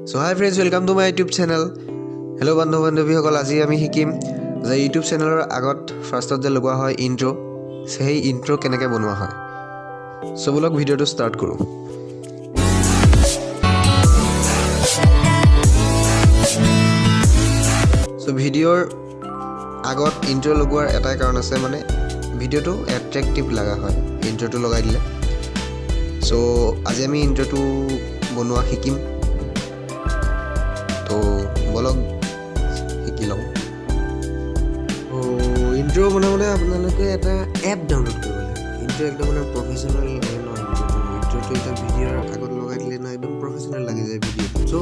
So hi friends, welcome to my YouTube channel. Hello bandhu bandhavikokol, আজি আমি শিকিম যে YouTube চেনেলৰ আগত ফাৰ্ষ্টত যে লগোৱা হয় ইন্ট্ৰো, সেই ইন্ট্ৰো কেনেকৈ বনোৱা হয়। সো বলক ভিডিওটো ষ্টাৰ্ট কৰো। সো ভিডিওৰ আগত ইন্ট্ৰো লগোৱাৰ এটাই কাৰণ আছে, মানে ভিডিওটো এট্ৰেক্টিভ লাগা হয় ইন্ট্ৰোটো লগাই দিলে। সো আজি আমি ইন্ট্ৰোটো বনোৱা শিকিম। তো বলক শিকি লওঁ। ইন্ট্ৰো বনাবলৈ আপোনালোকে এটা এপ ডাউনলোড কৰিব লাগে। ইন্ট্ৰো একদম মানে প্ৰফেশ্যনেল লাগে ন। ইন্ট্ৰোটো এটা ভিডিঅ'ৰ আগত লগাই দিলে না একদম প্ৰফেশ্যনেল লাগি যায় ভিডিঅ'টো। চ'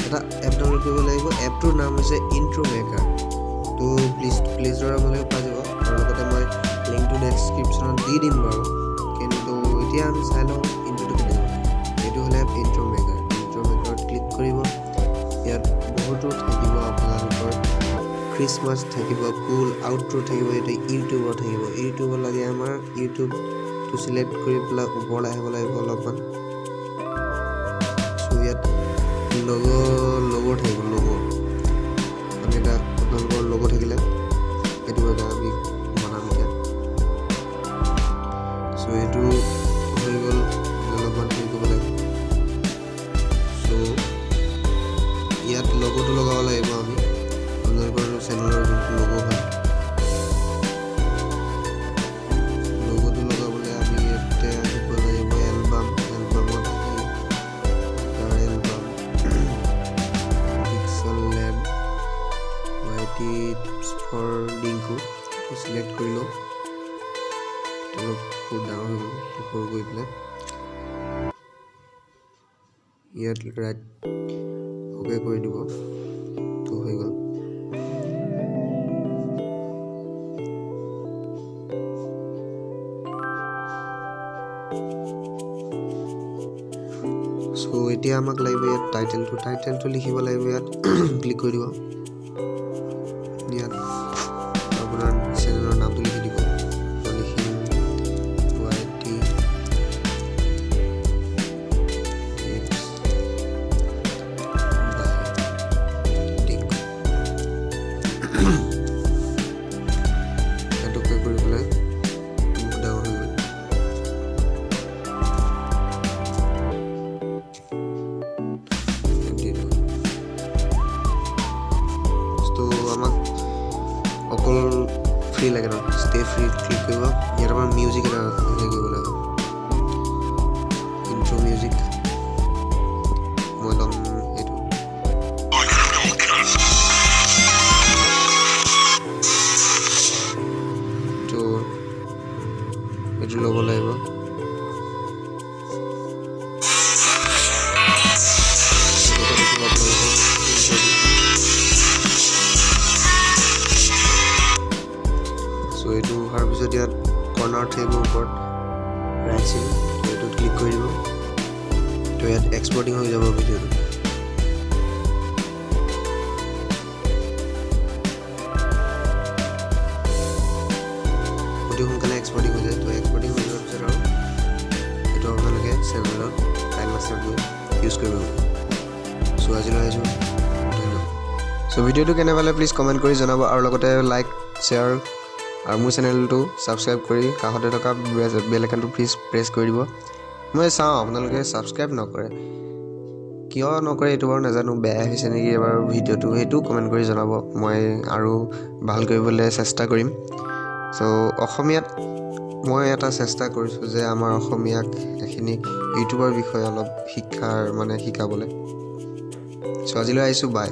এটা এপ ডাউনলোড কৰিব লাগিব। এপটোৰ নাম হৈছে ইন্ট্ৰো মেকাৰ। তো প্লে ষ্ট'ৰৰ আপোনালোকে পাই যাব, আৰু লগতে মই লিংকটো ডেছক্ৰিপশ্যনত দি দিম বাৰু। কিন্তু এতিয়া আমি চাই লওঁ ইন্ট্ৰোটো কেনেকৈ বনায়। এইটো হ'লে ইন্ট্ৰো মেকাৰ। ইন্ট্ৰো মেকাৰত ক্লিক কৰিব। ইয়াত বহুতো থাকিব, আপোনালোকৰ ক্ৰিছমাছ থাকিব, কুল আউট্ৰো থাকিব, এইটো ইউটিউবৰ থাকিব। ইউটিউবৰ লাগে আমাৰ ইউটিউবটো চিলেক্ট কৰি পেলাই ওপৰলৈ আহিব লাগিব অলপমান। চ' ইয়াত লগো থাকিব। আমি এটা আপোনালোকৰ লগো থাকিলে এইটো এটা আমি বনাম এতিয়া। চ' এইটো হৈ গ'ল, অলপমান হেৰি কৰিব লাগিব। চ' ইয়াত লগোটো লগাব লাগিব আমি, আপোনালোকৰ চেনেলৰ যোনটো লগো হয়। লগোটো লগাবলৈ আমি ইয়াতে আহিব লাগিব এলবামত আহি তাৰ এলবাম পিক্সেল লেব ৱাইটি টিপছ ফৰ ডিংকু চিলেক্ট কৰি লওঁ। অলপ বহুত ডাঙৰ হৈ গ'ল, ওপৰ গৈ পেলাই ইয়াত ৰাইট অ'কে কৰি দিব। তো হৈ গ'ল। চ' এতিয়া আমাক লাগিব ইয়াত টাইটেলটো লিখিব লাগিব। ইয়াত ক্লিক কৰি দিব। ইয়াত আপোনাৰ চেনেলৰ নামটো লিখি দিব। মই লিখিম ৱাইটি এইটোকে কৰি পেলাই বহুত ডাঙৰ হৈ গ'ল। তো আমাক অকল ফ্ৰী লাগে ন, ষ্টে ফ্ৰী ক্লিক কৰিব। ইয়াত আমাৰ মিউজিক এটা হেৰি কৰিব লাগিব, ইন্ট্ৰো মিউজিক। মই ল'ম এইটো। তো এইটো ল'ব লাগিব। চ' এইটো হোৱাৰ পিছত ইয়াত কৰ্ণাৰত থাকিব ওপৰত ৰাইট চাইড, এইটোত ক্লিক কৰি দিব। তো ইয়াত এক্সপৰ্টিং হৈ যাব ভিডিঅ'টো। অতি সোনকালে এক্সপৰ্টিং হৈ যায়। তো এক্সপৰ্টিং হৈ যোৱাৰ পিছত আৰু এইটো আপোনালোকে চেনেলত টাইম মাষ্টাৰ গৈ ইউজ কৰিব। চ' আজিলৈ আহিছোঁ, ধন্যবাদ। চ' ভিডিঅ'টো কেনে পালে প্লিজ কমেণ্ট কৰি জনাব, আৰু লগতে লাইক শ্বেয়াৰ আৰু মোৰ চেনেলটো ছাবস্ক্ৰাইব কৰি কাষতে থকা বেল আইকনটো প্লিজ প্ৰেছ কৰি দিব। মই চাওঁ আপোনালোকে ছাবস্ক্ৰাইব নকৰে, কিয় নকৰে এইটো বাৰু নাজানো। বেয়া হৈছে নেকি এবাৰ ভিডিঅ'টো, সেইটো কমেণ্ট কৰি জনাব। মই আৰু ভাল কৰিবলৈ চেষ্টা কৰিম। চ' অসমীয়াত মই এটা চেষ্টা কৰিছোঁ যে আমাৰ অসমীয়াক এইখিনি ইউটিউবৰ বিষয়ে অলপ শিকাবলৈ। চ' আজিলৈ আহিছোঁ, বাই।